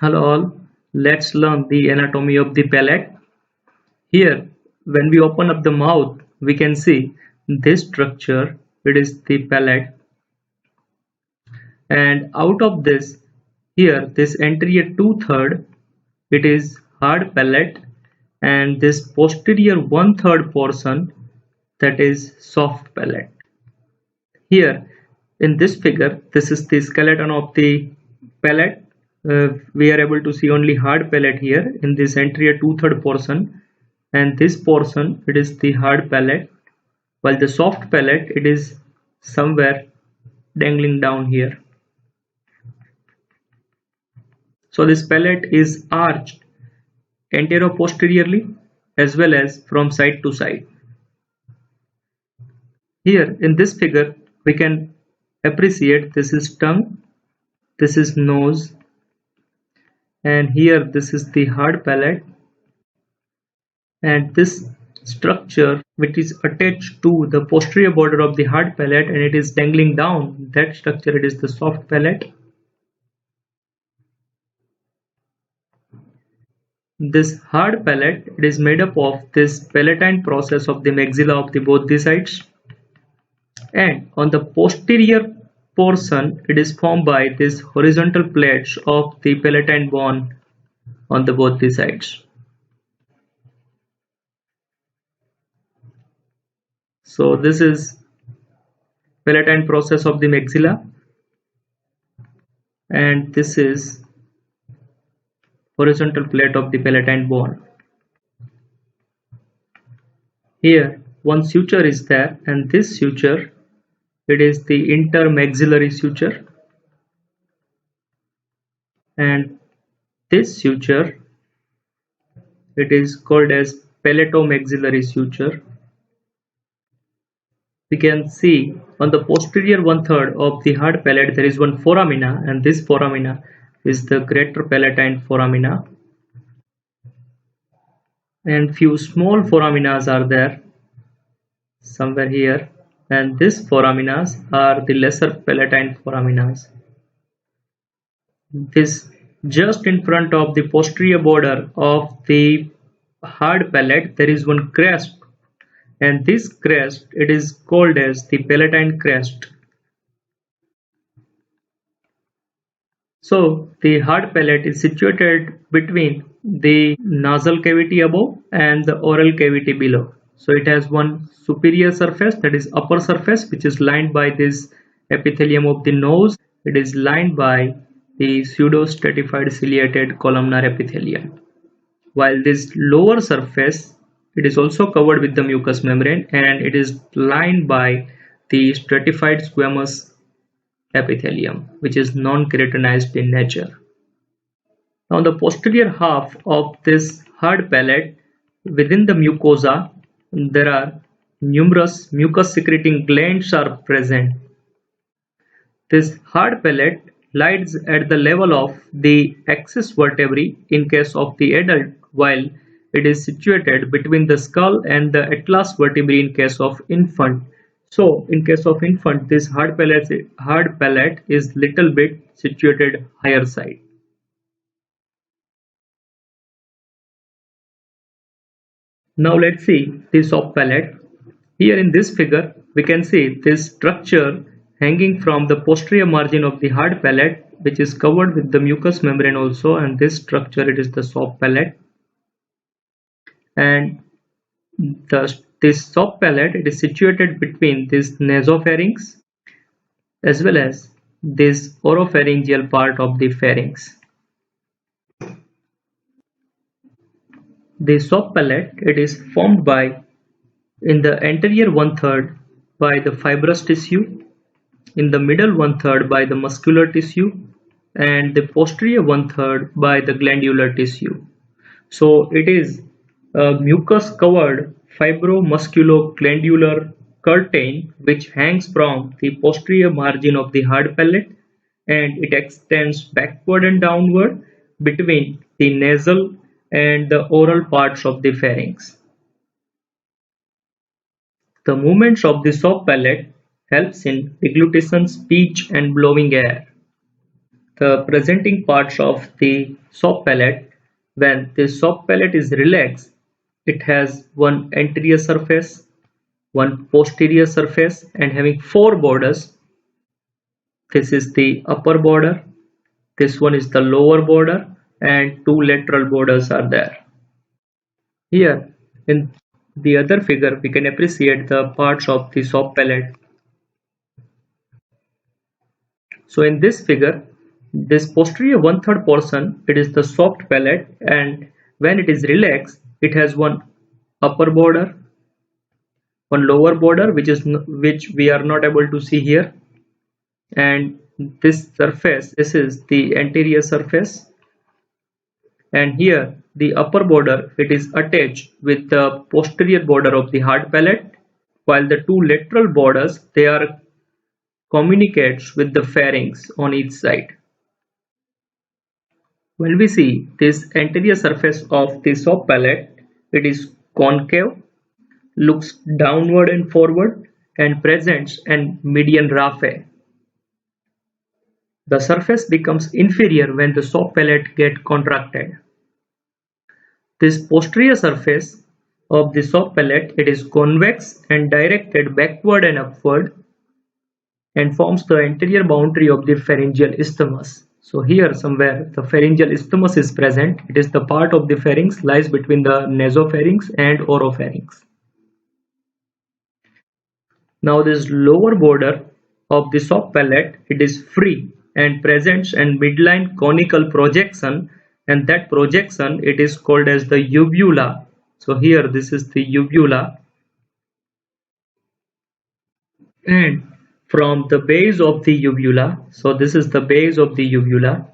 Hello all, let's learn the anatomy of the palate. Here, when we open up the mouth, we can see this structure, it is the palate, and out of this, here, this anterior two-third, it is hard palate, and this posterior one-third portion, that is soft palate. Here, in this figure, this is the skeleton of the palate. We are able to see only hard palate here in this anterior two-third portion, and this portion it is the hard palate, while the soft palate it is somewhere dangling down here. So this palate is arched anterior-posteriorly as well as from side to side. Here in this figure, we can appreciate this is tongue, this is nose, and here this is the hard palate, and this structure which is attached to the posterior border of the hard palate and it is dangling down, that structure it is the soft palate. This hard palate it is made up of this palatine process of the maxilla of the both the sides, and on the posterior portion it is formed by these horizontal plates of the palatine bone on the both the sides. So this is palatine process of the maxilla, and this is horizontal plate of the palatine bone. Here one suture is there, and this suture it is the intermaxillary suture, and this suture it is called as palatomaxillary suture. We can see on the posterior one-third of the hard palate there is one foramina, and this foramina is the greater palatine foramina, and few small foraminas are there somewhere here, and these foraminas are the lesser palatine foraminas. This just in front of the posterior border of the hard palate there is one crest, and this crest it is called as the palatine crest. So the hard palate is situated between the nasal cavity above and the oral cavity below. So it has one superior surface, that is upper surface, which is lined by this epithelium of the nose. It is lined by the pseudostratified ciliated columnar epithelium. While this lower surface, it is also covered with the mucous membrane and it is lined by the stratified squamous epithelium, which is non-keratinized in nature. Now the posterior half of this hard palate, within the mucosa there are numerous mucus secreting glands are present. This hard palate lies at the level of the axis vertebrae in case of the adult, while it is situated between the skull and the atlas vertebrae in case of infant. So in case of infant, this hard palate is little bit situated higher side. Now let's see the soft palate. Here in this figure, we can see this structure hanging from the posterior margin of the hard palate, which is covered with the mucous membrane also, and this structure it is the soft palate. And this soft palate it is situated between this nasopharynx as well as this oropharyngeal part of the pharynx. The soft palate it is formed by in the anterior one-third by the fibrous tissue, in the middle one-third by the muscular tissue, and the posterior one-third by the glandular tissue. So it is a mucus covered fibromusculoglandular curtain which hangs from the posterior margin of the hard palate, and it extends backward and downward between the nasal and the oral parts of the pharynx. The movements of the soft palate helps in deglutition, speech and blowing air. the presenting parts of the soft palate. When the soft palate is relaxed, it has one anterior surface, one posterior surface, and having four borders. This is the upper border, this one is the lower border, and two lateral borders are there. Here in the other figure we can appreciate the parts of the soft palate. So in this figure, this posterior 1/3 portion, it is the soft palate, and when it is relaxed, it has one upper border, one lower border, which we are not able to see here, and this surface, this is the anterior surface, and here the upper border, it is attached with the posterior border of the hard palate, while the two lateral borders, they are communicates with the pharynx on each side. When we see this anterior surface of the soft palate, it is concave, looks downward and forward, and presents an median raphe. The surface becomes inferior when the soft palate gets contracted. This posterior surface of the soft palate, it is convex and directed backward and upward, and forms the anterior boundary of the pharyngeal isthmus. So here somewhere the pharyngeal isthmus is present. It is the part of the pharynx lies between the nasopharynx and oropharynx. Now this lower border of the soft palate, it is free and presents an midline conical projection, and that projection, it is called as the uvula. So here this is the uvula, and from the base of the uvula, so this is the base of the uvula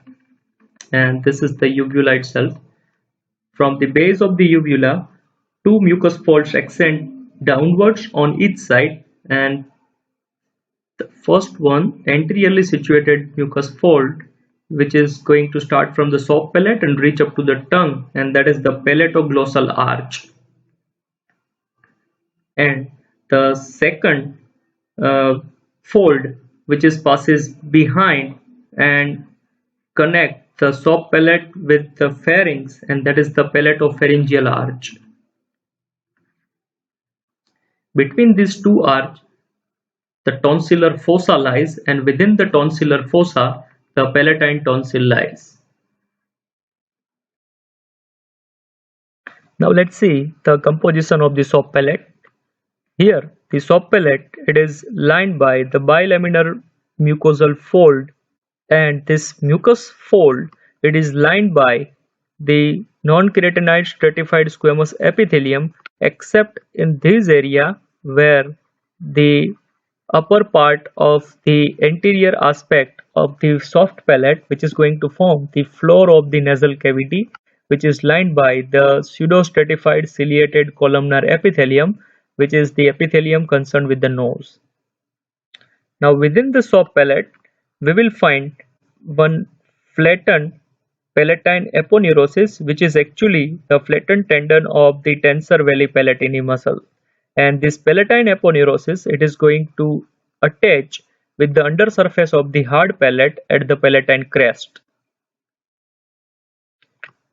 and this is the uvula itself. From the base of the uvula, two mucous folds extend downwards on each side, and the first one, anteriorly situated mucous fold, which is going to start from the soft palate and reach up to the tongue, and that is the palatoglossal arch. And the second fold, which is passes behind and connect the soft palate with the pharynx, and that is the palatopharyngeal arch. Between these two arches, the tonsillar fossa lies, and within the tonsillar fossa, the palatine tonsil lies. Now let's see the composition of the soft palate. Here, the soft palate, it is lined by the bilaminar mucosal fold, and this mucous fold, it is lined by the non-keratinized stratified squamous epithelium, except in this area where the upper part of the anterior aspect of the soft palate, which is going to form the floor of the nasal cavity, which is lined by the pseudostratified ciliated columnar epithelium, which is the epithelium concerned with the nose. Now within the soft palate, we will find one flattened palatine aponeurosis, which is actually the flattened tendon of the tensor veli palatini muscle. And this palatine aponeurosis, it is going to attach with the undersurface of the hard palate at the palatine crest.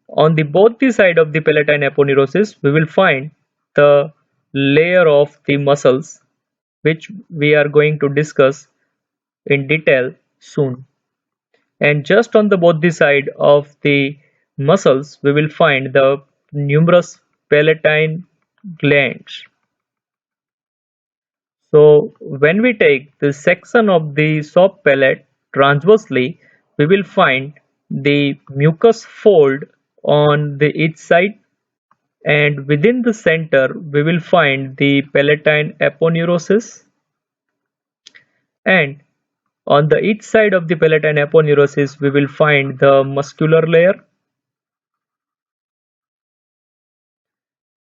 On the both the side of the palatine aponeurosis, we will find the layer of the muscles, which we are going to discuss in detail soon. And just on the both the side of the muscles, we will find the numerous palatine glands. So when we take the section of the soft palate transversely, we will find the mucous fold on the each side, and within the center we will find the palatine aponeurosis, and on the each side of the palatine aponeurosis we will find the muscular layer,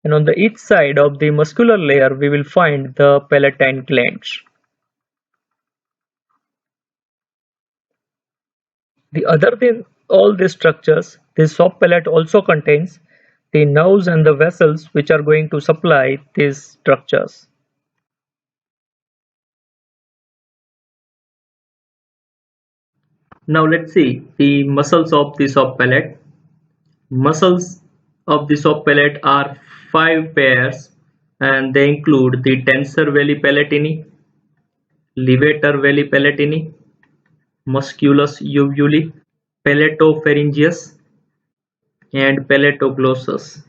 and on the each side of the muscular layer we will find the palatine glands. The other than all these structures, this soft palate also contains the nerves and the vessels which are going to supply these structures. Now let's see the muscles of the soft palate. Muscles of the soft palate are five pairs, and they include the tensor veli palatini, levator veli palatini, musculus uvuli, palatopharyngeus, and palatoglossus.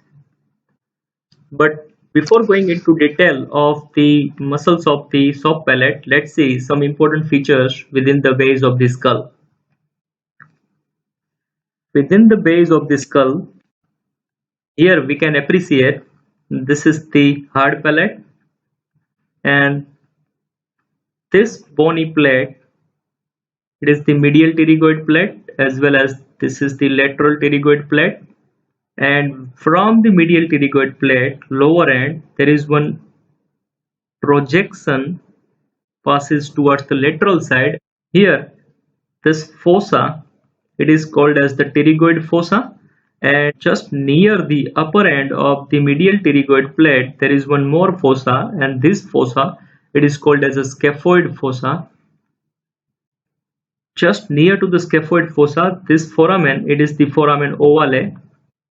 But before going into detail of the muscles of the soft palate, let's see some important features within the base of the skull. Within the base of the skull, here we can appreciate this is the hard palate, and this bony plate, it is the medial pterygoid plate, as well as this is the lateral pterygoid plate. And from the medial pterygoid plate lower end, there is one projection passes towards the lateral side. Here this fossa, it is called as the pterygoid fossa, and just near the upper end of the medial pterygoid plate there is one more fossa, and this fossa, it is called as a scaphoid fossa. Just near to the scaphoid fossa, this foramen, it is the foramen ovale,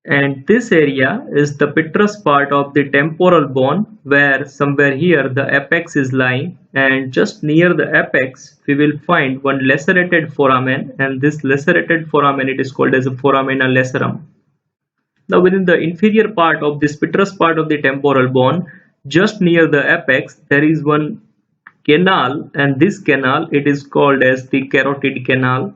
and this area is the petrous part of the temporal bone, where somewhere here the apex is lying, and just near the apex we will find one lacerated foramen, and this lacerated foramen, it is called as a foramina lacerum. Now within the inferior part of this petrous part of the temporal bone, just near the apex there is one canal, and this canal, it is called as the carotid canal,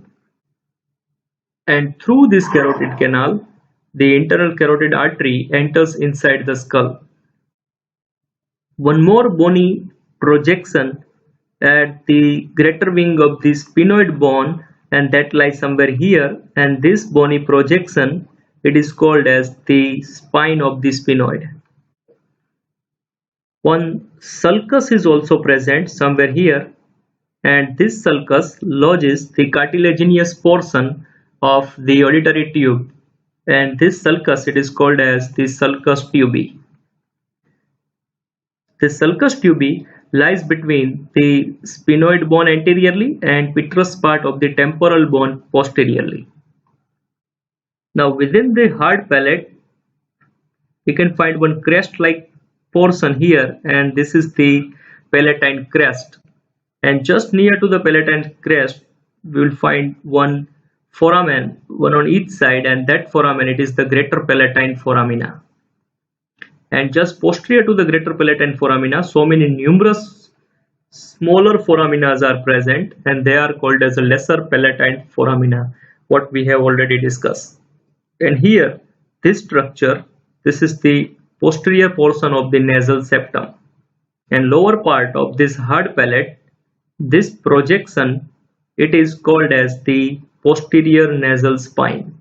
and through this carotid canal the internal carotid artery enters inside the skull. One more bony projection at the greater wing of the sphenoid bone, and that lies somewhere here, and this bony projection, it is called as the spine of the sphenoid. One sulcus is also present somewhere here, and this sulcus lodges the cartilaginous portion of the auditory tube, and this sulcus, it is called as the sulcus tubi. The sulcus tubi lies between the sphenoid bone anteriorly and petrous part of the temporal bone posteriorly. Now within the hard palate we can find one crest like portion here, and this is the palatine crest, and just near to the palatine crest we will find one foramen, one on each side, and that foramen, it is the greater palatine foramina. And just posterior to the greater palatine foramina, so many numerous smaller foraminas are present, and they are called as a lesser palatine foramina, what we have already discussed. And here this structure, this is the posterior portion of the nasal septum, and lower part of this hard palate, this projection, it is called as the posterior nasal spine.